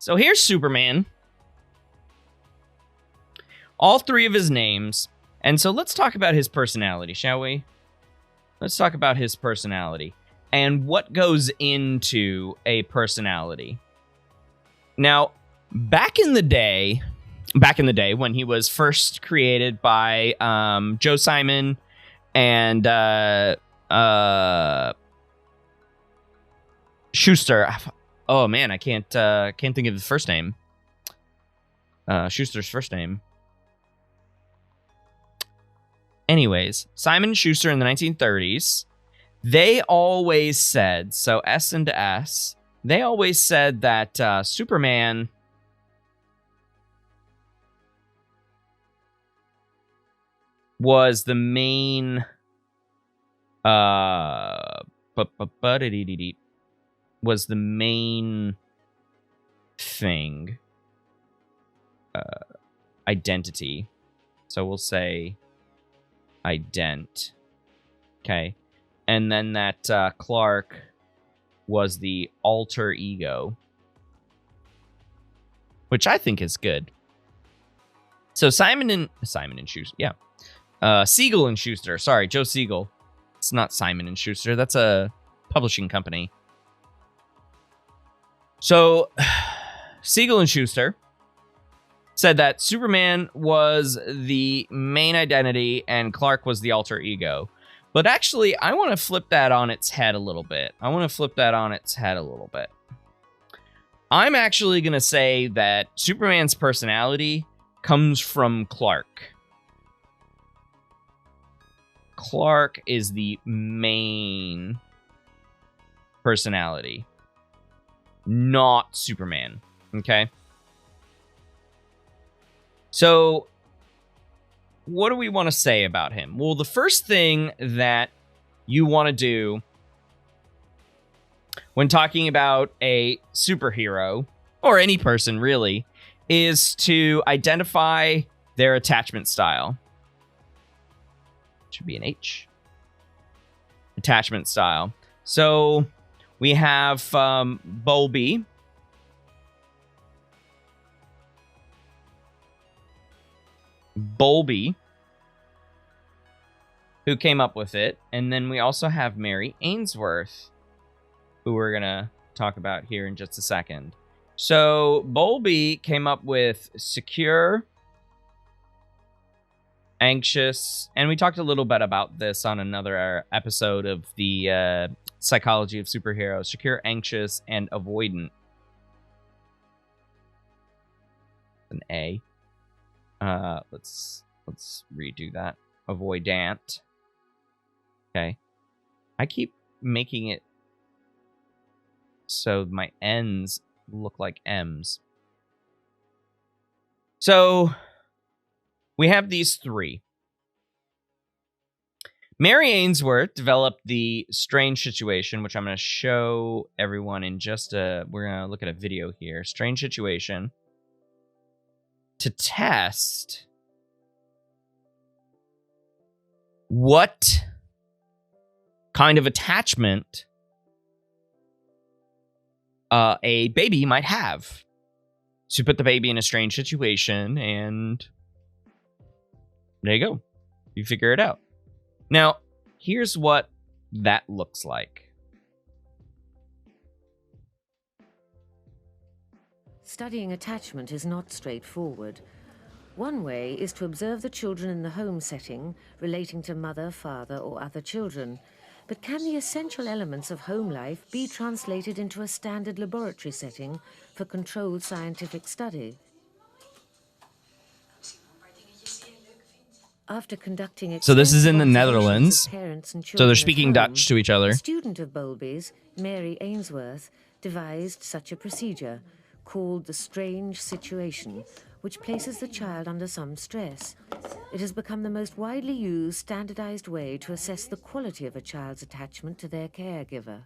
So here's Superman. All three of his names. And so let's talk about his personality, shall we? Let's talk about his personality and what goes into a personality. Now, back in the day when he was first created by Joe Simon and Schuster. Oh man, I can't think of the first name. Schuster's first name. Anyways, Simon and Schuster in the 1930s, they always said, so S and S, they always said that Superman was the main was the main thing, identity. So we'll say ident. Okay. And then that Clark was the alter ego, which I think is good. So Simon and Schuster, yeah. Siegel and Schuster, sorry, Joe Siegel. It's not Simon and Schuster, that's a publishing company. So Siegel and Schuster said that Superman was the main identity and Clark was the alter ego. But actually, I want to flip that on its head a little bit. I'm actually going to say that Superman's personality comes from Clark. Clark is the main personality, not Superman. Okay? So, what do we want to say about him? Well, the first thing that you want to do when talking about a superhero, or any person really, is to identify their attachment style. Should be an H. Attachment style. So, we have Bowlby. Who came up with it. And then we also have Mary Ainsworth, who we're going to talk about here in just a second. So Bowlby came up with secure, anxious, and we talked a little bit about this on another episode of the Psychology of Superheroes. Secure, anxious, and avoidant. An A. Let's redo that. Avoidant. Okay. I keep making it so my N's look like M's. So we have these three. Mary Ainsworth developed the Strange Situation, which I'm going to show everyone in just we're going to look at a video here. Strange Situation. To test what kind of attachment a baby might have. So you put the baby in a strange situation, and there you go. You figure it out. Now, here's what that looks like. Studying attachment is not straightforward. One way is to observe the children in the home setting, relating to mother, father, or other children. But can the essential elements of home life be translated into a standard laboratory setting for controlled scientific study? After conducting so this is in the Netherlands. So they're speaking Dutch to each other. A student of Bowlby's, Mary Ainsworth, devised such a procedure called the Strange Situation, which places the child under some stress. It has become the most widely used, standardized way to assess the quality of a child's attachment to their caregiver.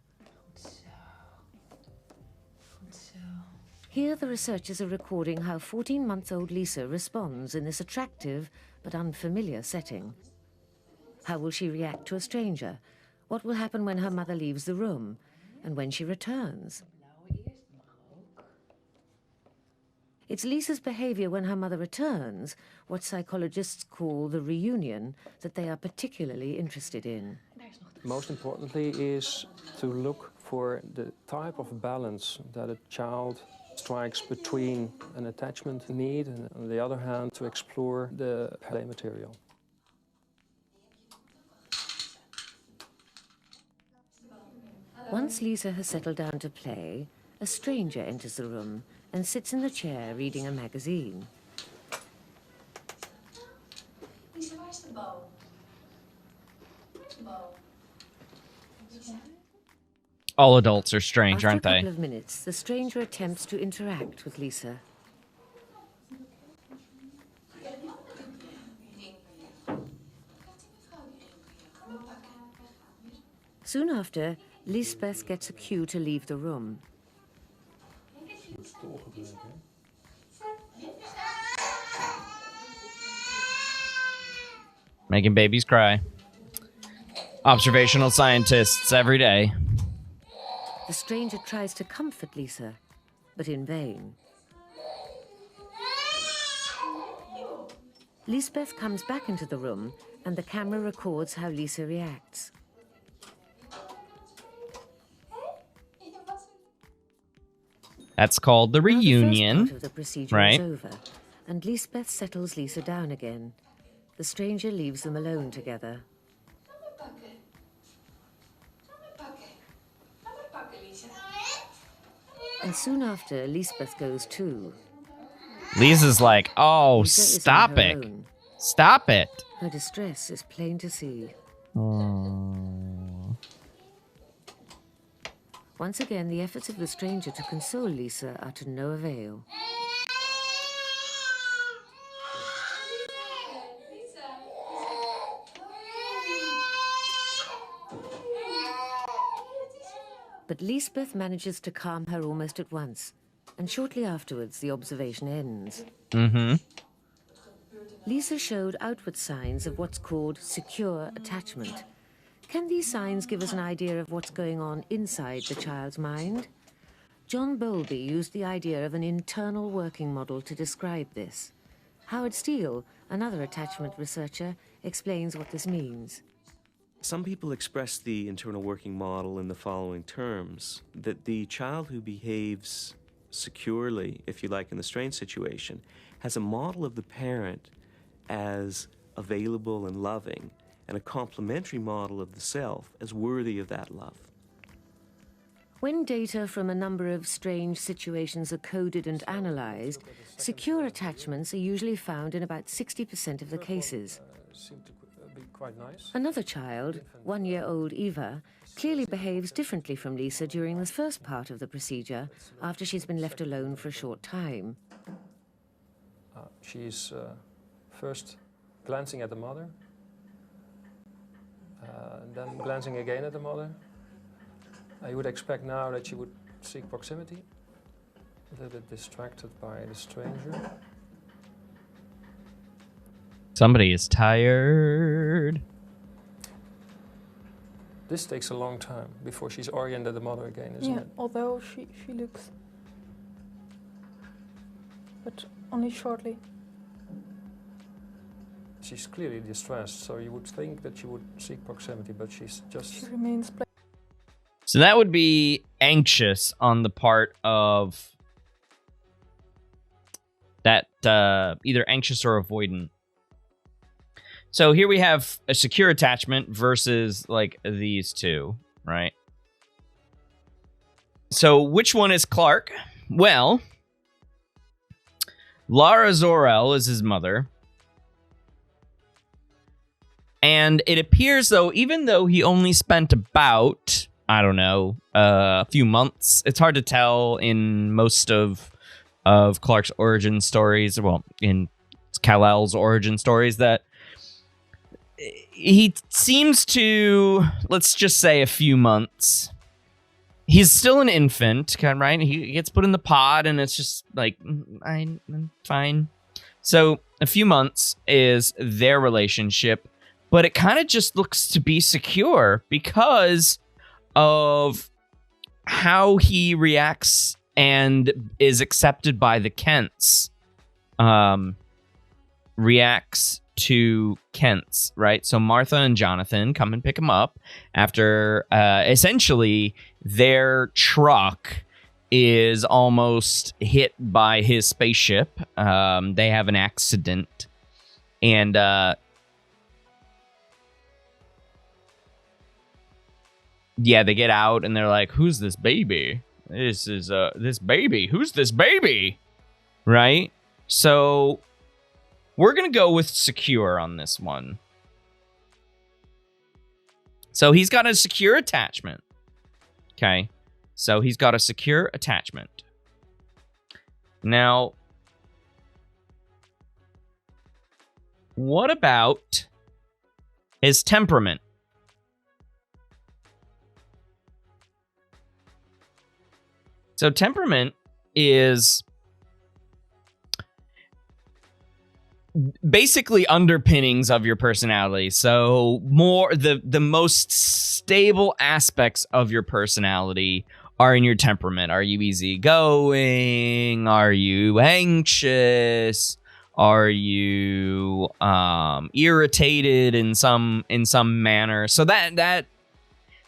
Here the researchers are recording how 14-month-old Lisa responds in this attractive but unfamiliar setting. How will she react to a stranger? What will happen when her mother leaves the room? And when she returns? It's Lisa's behavior when her mother returns, what psychologists call the reunion, that they are particularly interested in. Most importantly is to look for the type of balance that a child strikes between an attachment need and, on the other hand, to explore the play material. Once Lisa has settled down to play, a stranger enters the room and sits in the chair reading a magazine. Lisa, where's the bow? Where's the bow? All adults are strange, After aren't a they? couple of minutes, the stranger attempts to interact with Lisa. Soon after, Lisbeth gets a cue to leave the room. Making babies cry. Observational scientists every day. The stranger tries to comfort Lisa, but in vain. Lisbeth comes back into the room, and the camera records how Lisa reacts. That's called the Now the first reunion, part of the procedure right? is over, and Lisbeth settles Lisa down again. The stranger leaves them alone together. And soon after, Lisbeth goes too. Lisa's like, oh, Lisa is on stop her it. own. Stop it. Her distress is plain to see. Once again, the efforts of the stranger to console Lisa are to no avail. But Lisbeth manages to calm her almost at once, and shortly afterwards the observation ends. Mm-hmm. Lisa showed outward signs of what's called secure attachment. Can these signs give us an idea of what's going on inside the child's mind? John Bowlby used the idea of an internal working model to describe this. Howard Steele, another attachment researcher, explains what this means. Some people express the internal working model in the following terms, that the child who behaves securely, if you like, in the strange situation, has a model of the parent as available and loving, and a complementary model of the self as worthy of that love. When data from a number of strange situations are coded and analyzed, secure attachments are usually found in about 60% of the cases. Seemed to be quite nice. Another child, 1-year-old Eva, clearly behaves differently from Lisa during this first part of the procedure, after she's been left alone for a short time. She's first glancing at the mother, then glancing again at the mother. You would expect now that she would seek proximity, a little bit distracted by the stranger. Somebody is tired. This takes a long time before she's oriented the mother again, isn't it? Although she looks, but only shortly. She's clearly distressed, so you would think that she would seek proximity, but she's just... She remains. So that would be anxious on the part of that, either anxious or avoidant. So here we have a secure attachment versus like these two, right? So which one is Clark? Well, Laura Zor-El is his mother. And it appears, though, even though he only spent about, I don't know, a few months, it's hard to tell in most of Clark's origin stories, well, in Kal-El's origin stories, that he seems to, let's just say a few months. He's still an infant, right? He gets put in the pod, and it's just like, I'm fine. So a few months is their relationship. But it kind of just looks to be secure because of how he reacts and is accepted by the Kents. Reacts to Kents, right? So Martha and Jonathan come and pick him up after essentially their truck is almost hit by his spaceship. They have an accident, and they get out and they're like, "Who's this baby? This is this baby. Who's this baby?" Right? So we're going to go with secure on this one. So he's got a secure attachment. Okay. So he's got a secure attachment. Now, what about his temperament? So temperament is basically underpinnings of your personality. So more the most stable aspects of your personality are in your temperament. Are you easygoing? Are you anxious? Are you irritated in some manner? So that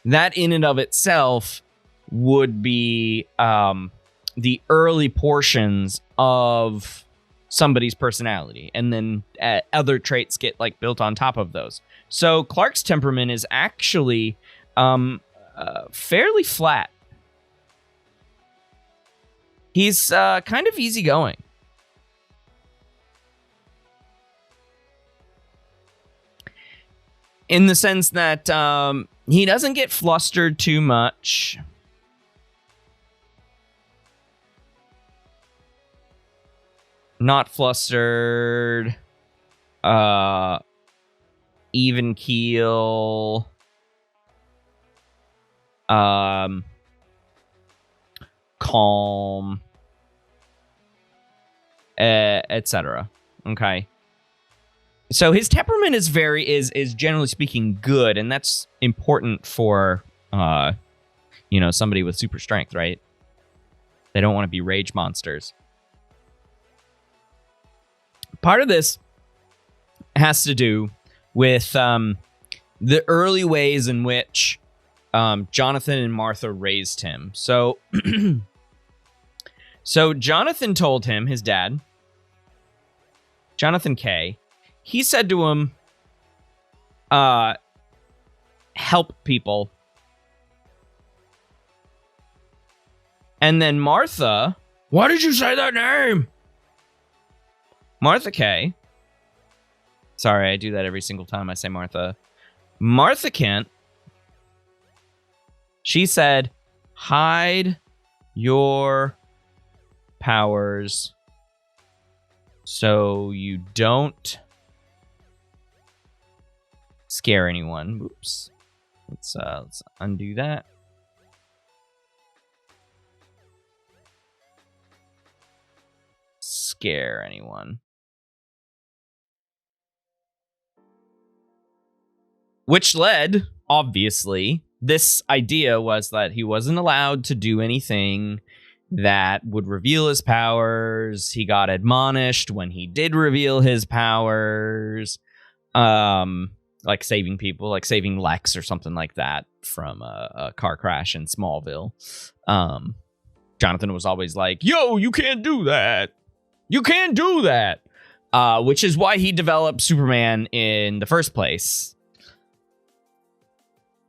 in and of itself would be the early portions of somebody's personality, and then other traits get like built on top of those. So Clark's temperament is actually fairly flat. He's kind of easygoing. In the sense that he doesn't get flustered too much. Not flustered. Even keel. Calm. Etc. Okay. So his temperament is generally speaking good, and that's important for somebody with super strength, right? They don't want to be rage monsters. Part of this has to do with the early ways in which Jonathan and Martha raised him. So, so Jonathan told him, his dad, Jonathan K., he said to him, help people. And then Martha, why did you say that name? Martha K. Sorry, I do that every single time I say Martha. Martha Kent. She said, hide your powers so you don't scare anyone. Oops. Let's undo that. Scare anyone. Which led, obviously, this idea was that he wasn't allowed to do anything that would reveal his powers. He got admonished when he did reveal his powers. Like saving people, like saving Lex or something like that from a car crash in Smallville. Jonathan was always like, yo, you can't do that. You can't do that. Which is why he developed Superman in the first place.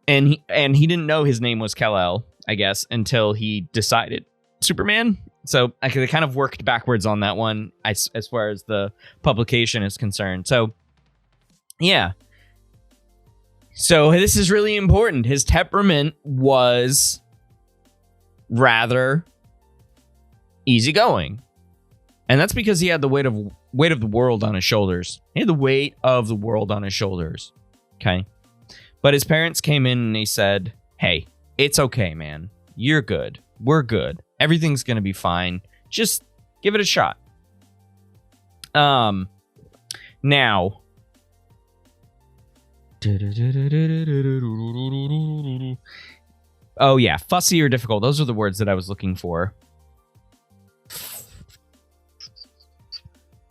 And he didn't know his name was Kal-El, I guess, until he decided Superman. So they kind of worked backwards on that one as far as the publication is concerned. So, yeah. So this is really important. His temperament was rather easygoing. And that's because he had the weight of the world on his shoulders. He had the weight of the world on his shoulders. Okay? But his parents came in and they said, hey, it's okay, man. You're good. We're good. Everything's going to be fine. Just give it a shot. Now. Oh, yeah. Fussy or difficult. Those are the words that I was looking for.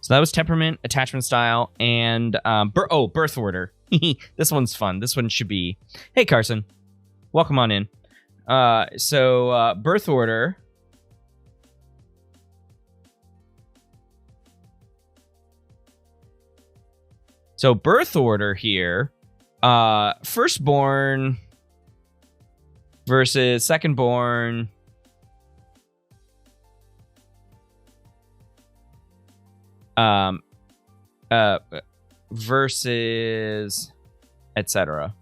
So that was temperament, attachment style, and birth order. This one's fun. This one should be. Hey, Carson, welcome on in. So birth order. So birth order here. Firstborn versus secondborn. Versus etc.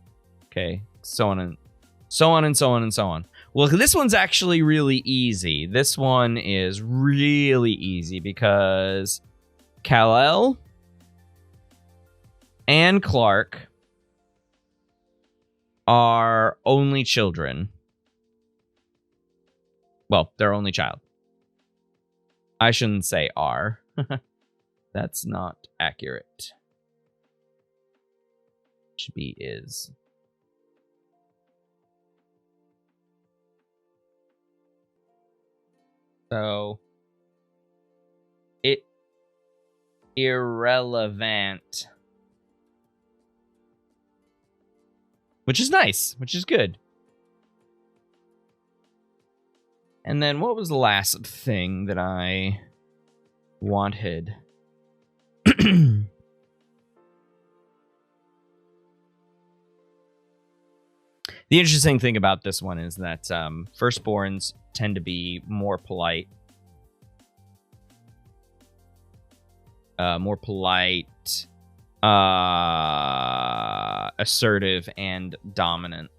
Okay, so on and so on and so on and so on. Well, this one's actually really easy. This one is really easy because Kal-El and Clark are only children. Well, they're only child. I shouldn't say are. That's not accurate. Should be is. So it irrelevant. Which is nice, which is good. And then what was the last thing that I wanted? The interesting thing about this one is that firstborns tend to be more polite. Assertive, and dominant.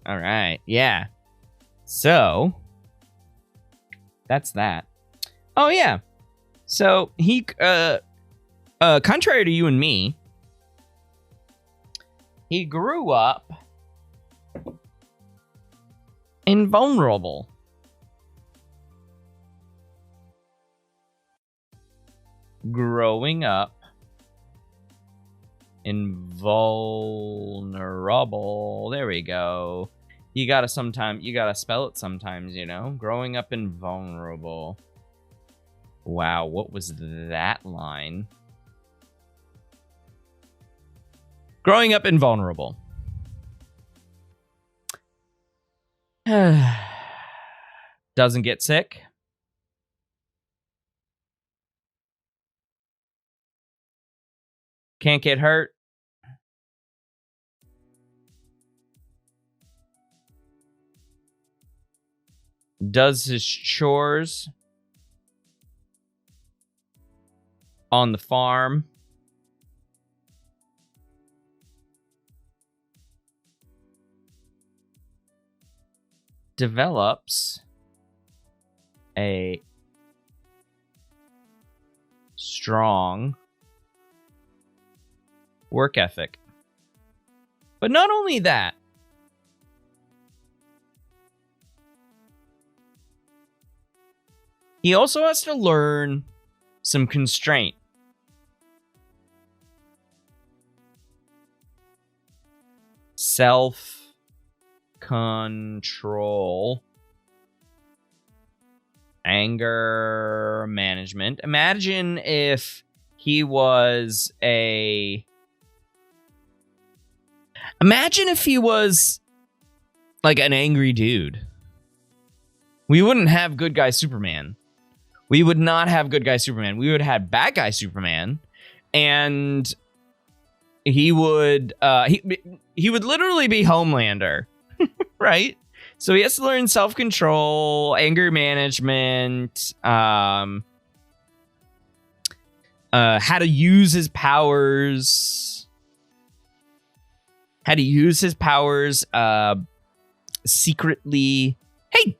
All right, yeah. So that's that. Oh yeah. So he, contrary to you and me, he grew up invulnerable. Growing up invulnerable. There we go. You gotta spell it sometimes, you know? Growing up invulnerable. Wow, what was that line? Growing up invulnerable. Doesn't get sick. Can't get hurt. Does his chores on the farm. Develops a strong work ethic. But not only that, he also has to learn some constraint. Self-control. Anger management. Imagine if he was like an angry dude. We wouldn't have good guy Superman. We would not have good guy Superman. We would have bad guy Superman, and he would literally be Homelander, right? So he has to learn self-control, anger management, how to use his powers, secretly. Hey,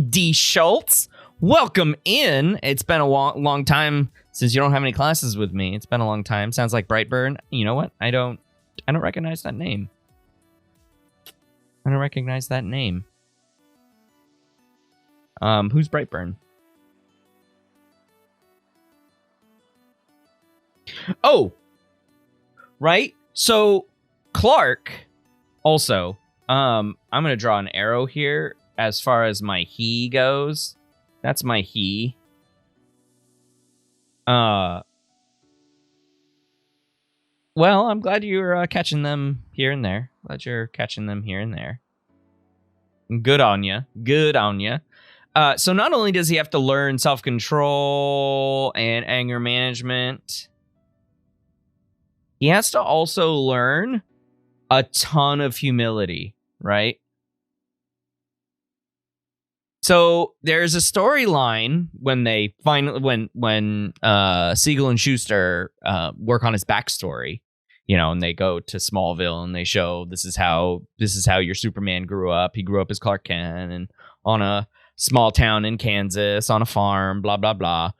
D. Schultz. Welcome in. It's been a long time since you don't have any classes with me. It's been a long time. Sounds like Brightburn. You know what? I don't recognize that name. Who's Brightburn? Oh, right. So Clark Also, I'm going to draw an arrow here as far as my he goes. That's my he. Well, I'm glad you're catching them here and there. Glad you're catching them here and there. Good on you. Good on you. So not only does he have to learn self-control and anger management, he has to also learn a ton of humility, right? So there's a storyline when they finally, when Siegel and Schuster work on his backstory, you know, and they go to Smallville and they show this is how your Superman grew up. He grew up as Clark Kent and on a small town in Kansas on a farm, blah blah blah.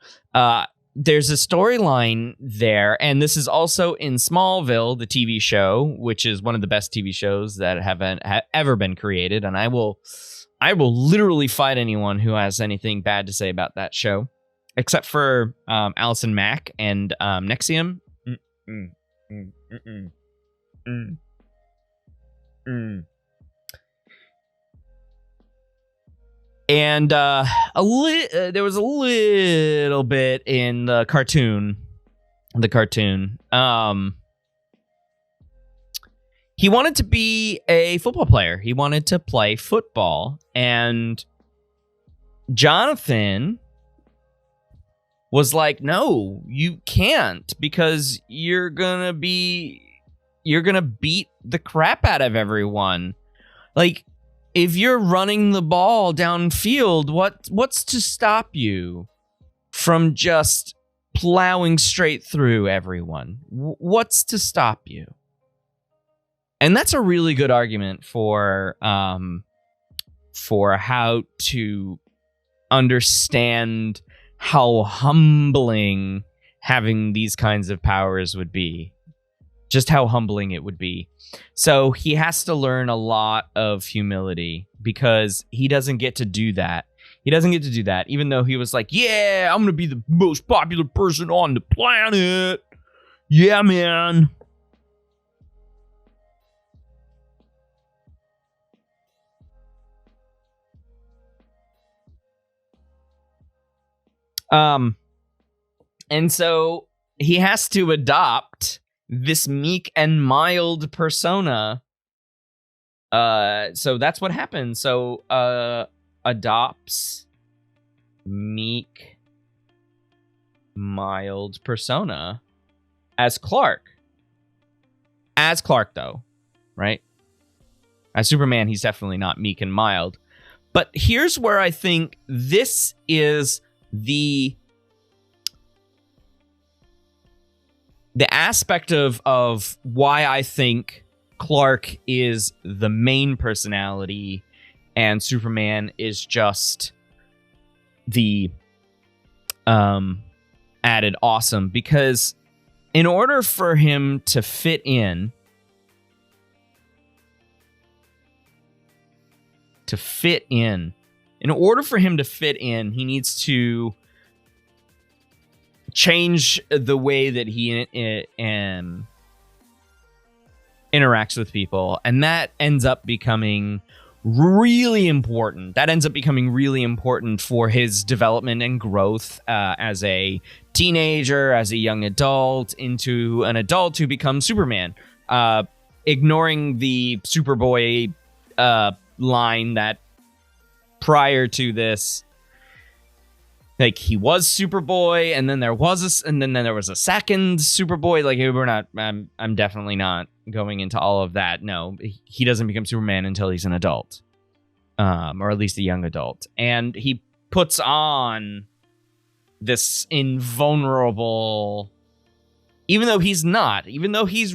There's a storyline there, and this is also in Smallville, the TV show, which is one of the best TV shows that have ever been created, and I will literally fight anyone who has anything bad to say about that show, except for Allison Mack and Nexium. And there was a little bit in the cartoon. He wanted to be a football player. He wanted to play football. And Jonathan was like, no, you can't, because you're gonna beat the crap out of everyone. Like, if you're running the ball downfield, what's to stop you from just plowing straight through everyone? What's to stop you? And that's a really good argument for how to understand how humbling having these kinds of powers would be. Just how humbling it would be. So he has to learn a lot of humility because he doesn't get to do that. He doesn't get to do that, even though he was like, yeah, I'm going to be the most popular person on the planet. Yeah, man. And so he has to adopt this meek and mild persona. So that's what happens. So adopts meek, mild persona as Clark. As Clark, though, right? As Superman, he's definitely not meek and mild. But here's where I think this is the aspect of why I think Clark is the main personality and Superman is just the added awesome. Because in order for him to fit in, he needs to change the way that he interacts with people, and that ends up becoming really important. That ends up becoming really important for his development and growth as a teenager, as a young adult, into an adult who becomes Superman. Ignoring the Superboy line that prior to this, like, he was Superboy, and then there was a second Superboy. Like, we're not. I'm definitely not going into all of that. No, he doesn't become Superman until he's an adult, or at least a young adult, and he puts on this invulnerable. Even though he's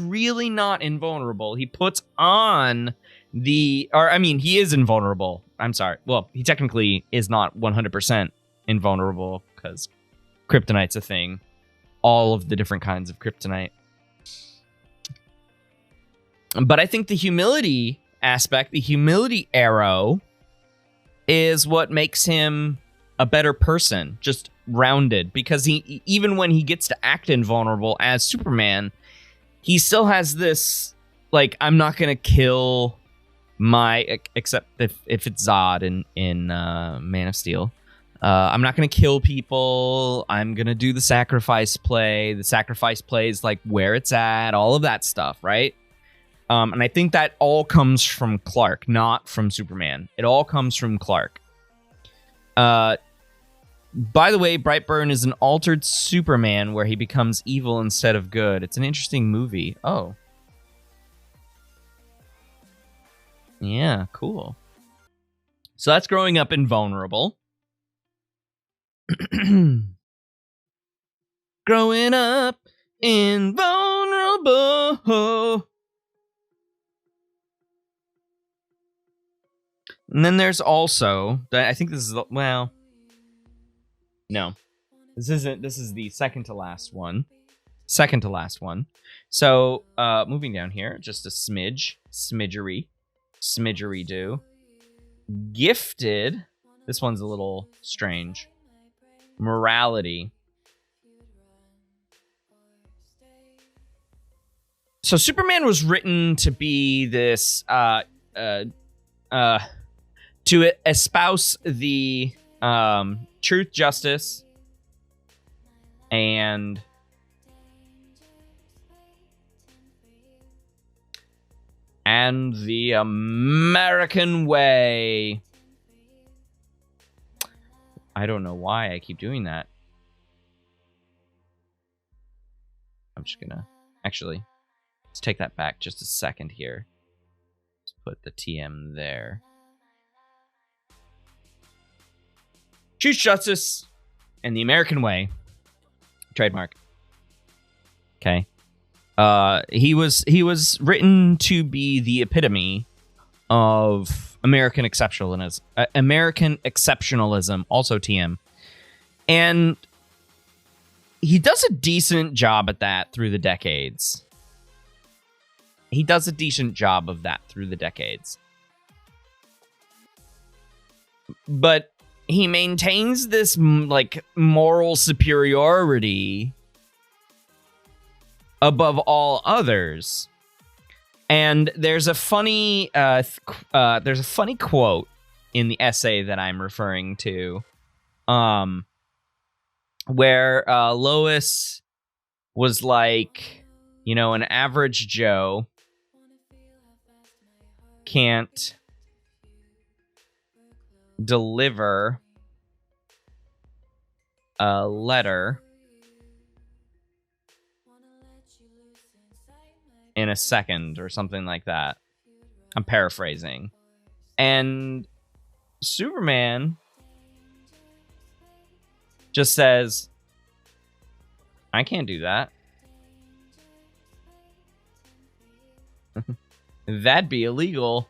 really not invulnerable, he puts on he is invulnerable. I'm sorry. Well, he technically is not 100% invulnerable because kryptonite's a thing. All of the different kinds of kryptonite. But I think the humility aspect, the humility arrow, is what makes him a better person, just rounded. Because he, even when he gets to act invulnerable as Superman, he still has this like, I'm not gonna kill my, except if it's Zod in Man of Steel. I'm not gonna kill people. I'm gonna do the sacrifice play. The sacrifice play is like where it's at, all of that stuff, right? And I think that all comes from Clark, not from Superman. It all comes from Clark. By the way, Brightburn is an altered Superman where he becomes evil instead of good. It's an interesting movie. Oh. Yeah, cool. So that's growing up invulnerable. Growing up invulnerable. And then there's also, I think this is, well, no. This isn't, this is the second to last one. Second to last one. So, moving down here, just a smidgery do. Gifted. This one's a little strange. Morality. So Superman was written to be this, to espouse the, truth, justice, and the American way. I don't know why I keep doing that. I'm just gonna... Actually, let's take that back just a second here. Let's put the TM there. Truth, justice, and the American way. Trademark. Okay. He was written to be the epitome of American exceptionalism. Also TM. And he does a decent job at that through the decades. But he maintains this, like, moral superiority above all others. And there's a funny quote in the essay that I'm referring to, where Lois was like, you know, an average Joe can't deliver a letter in a second or something like that. I'm paraphrasing. And Superman just says, I can't do that. That'd be illegal.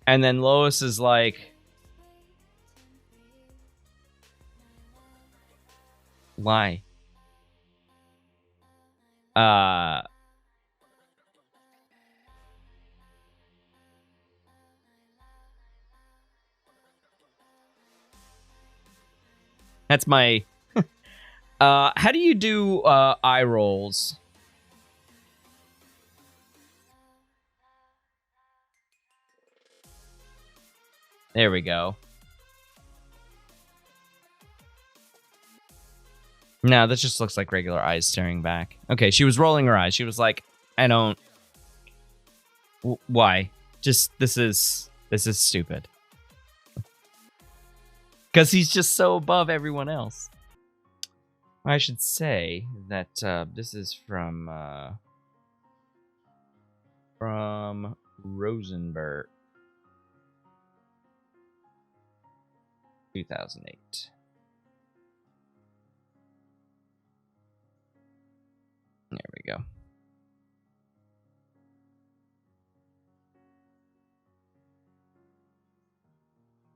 And then Lois is like, why? That's my... how do you do eye rolls? There we go. No, this just looks like regular eyes staring back. Okay, she was rolling her eyes. She was like, I don't... Why? Just, this is stupid. Because he's just so above everyone else. I should say that this is from Rosenberg. 2008. There we go.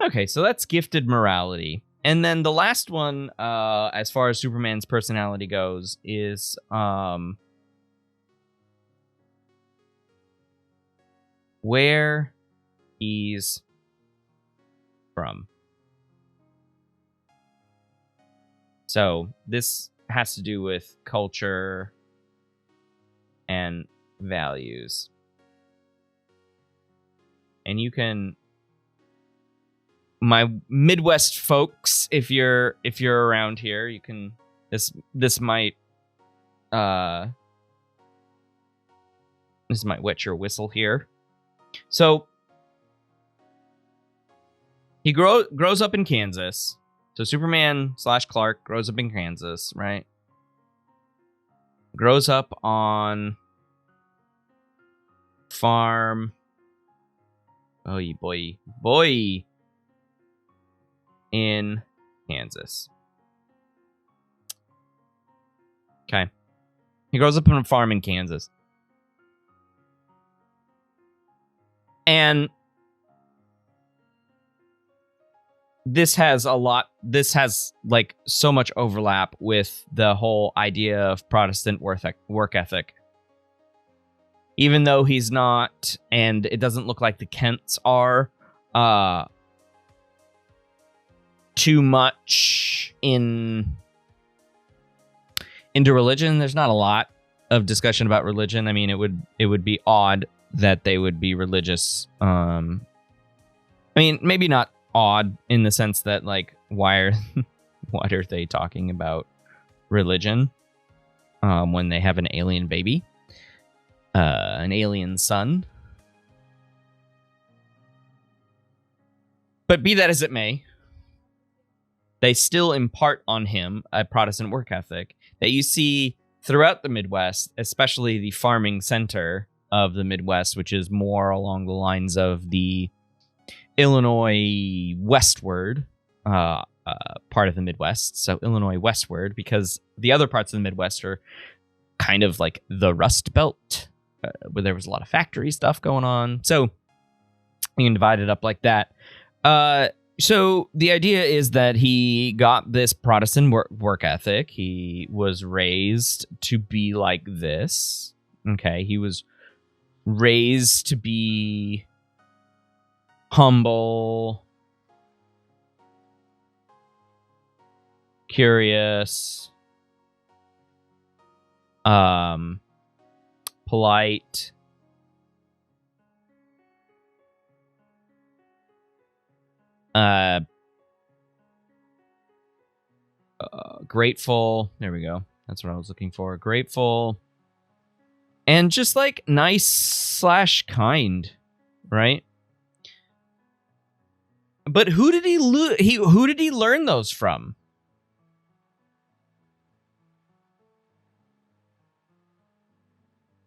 Okay, so that's gifted morality. And then the last one, as far as Superman's personality goes, is where he's from. So this has to do with culture and values. And you can, my Midwest folks, if you're around here, you can, this might wet your whistle here. So he grows up in Kansas. So Superman / Clark grows up in Kansas, right? Grows up on farm. Oh, boy. In Kansas. Okay. He grows up on a farm in Kansas. And this has like so much overlap with the whole idea of Protestant work ethic. Even though he's not, and it doesn't look like the Kents are too much into religion. There's not a lot of discussion about religion. I mean, it would be odd that they would be religious. I mean, maybe not odd in the sense that, like, why are they talking about religion when they have an alien baby, an alien son? But be that as it may, they still impart on him a Protestant work ethic that you see throughout the Midwest, especially the farming center of the Midwest, which is more along the lines of the Illinois westward part of the Midwest. So Illinois westward, because the other parts of the Midwest are kind of like the Rust Belt, where there was a lot of factory stuff going on. So you can divide it up like that. So the idea is that he got this Protestant work ethic. He was raised to be like this. Okay, he was raised to be humble, curious, polite, grateful. There we go. That's what I was looking for. Grateful. And just like nice / kind, right? But who did he learn those from?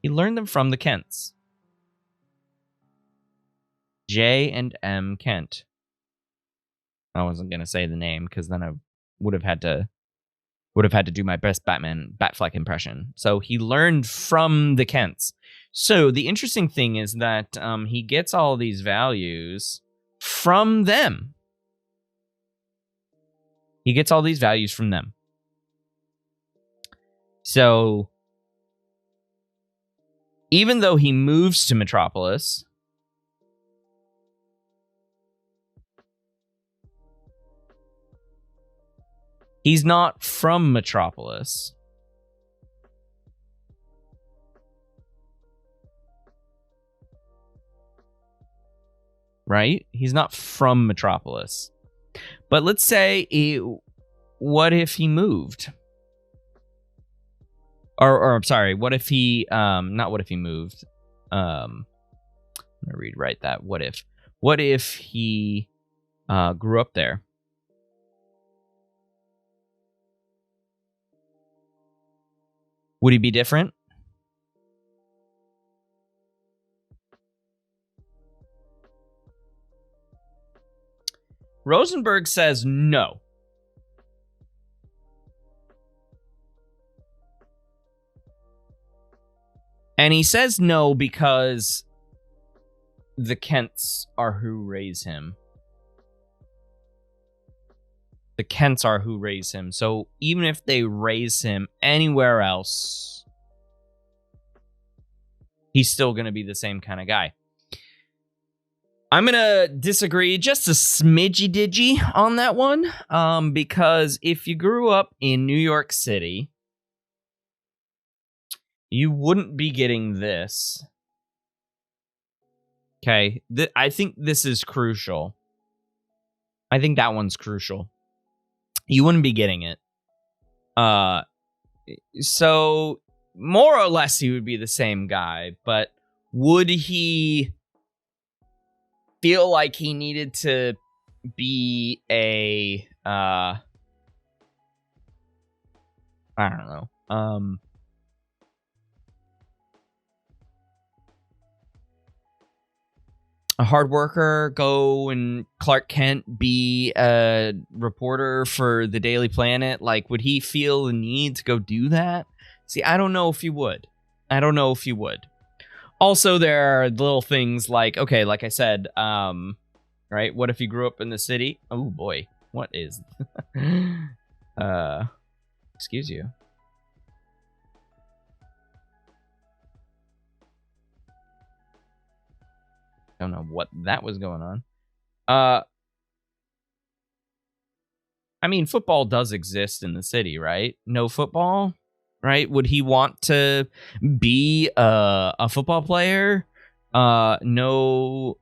He learned them from the Kents. J and M Kent. I wasn't gonna say the name because then I would have had to do my best Batfleck impression. So he learned from the Kents. So the interesting thing is that he gets all these values from them. He gets all these values from them. So even though he moves to Metropolis, he's not from Metropolis. Right? He's not from Metropolis. But let's say, what if he moved? Or I'm sorry, what if he, not what if he moved. I'm going to rewrite that. What if he grew up there? Would he be different? Rosenberg says no. And he says no because the Kents are who raise him. The Kents are who raise him. So even if they raise him anywhere else, he's still going to be the same kind of guy. I'm going to disagree just a smidgy-didgy on that one. Because if you grew up in New York City, You wouldn't be getting this. Okay, I think this is crucial. I think that one's crucial. You wouldn't be getting it. So more or less he would be the same guy, but would he feel like he needed to be a I don't know. A hard worker, go and Clark Kent be a reporter for the Daily Planet? Like, would he feel the need to go do that? See, I don't know if he would. Also, there are little things like, okay, like I said, right? What if he grew up in the city? Oh boy, what is? Excuse you. Don't know what that was going on. I mean, football does exist in the city, right? No football, right? Would he want to be a football player? No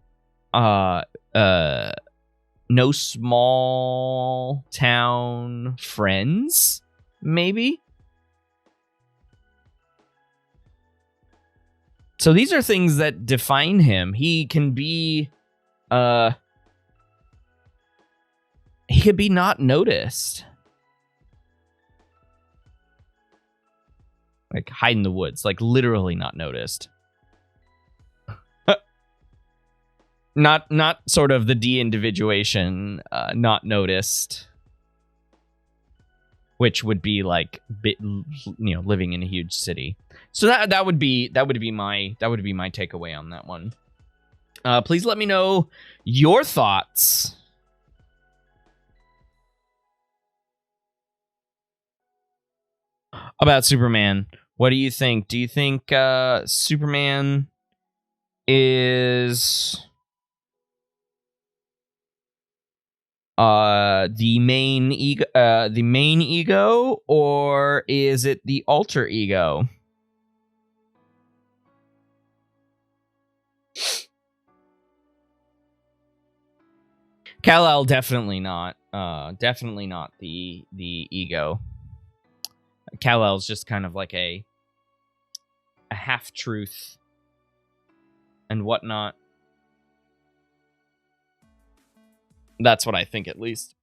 small town friends, maybe. So these are things that define him. He can be he could be not noticed. Like hide in the woods, like literally not noticed. Not sort of the de-individuation, not noticed, which would be like, living in a huge city. So that would be my takeaway on that one. Please let me know your thoughts about Superman. What do you think? Do you think Superman is the main ego, or is it the alter ego? Kal-El, definitely not. Definitely not the ego. Kal-El's just kind of like a half truth and whatnot. That's what I think, at least.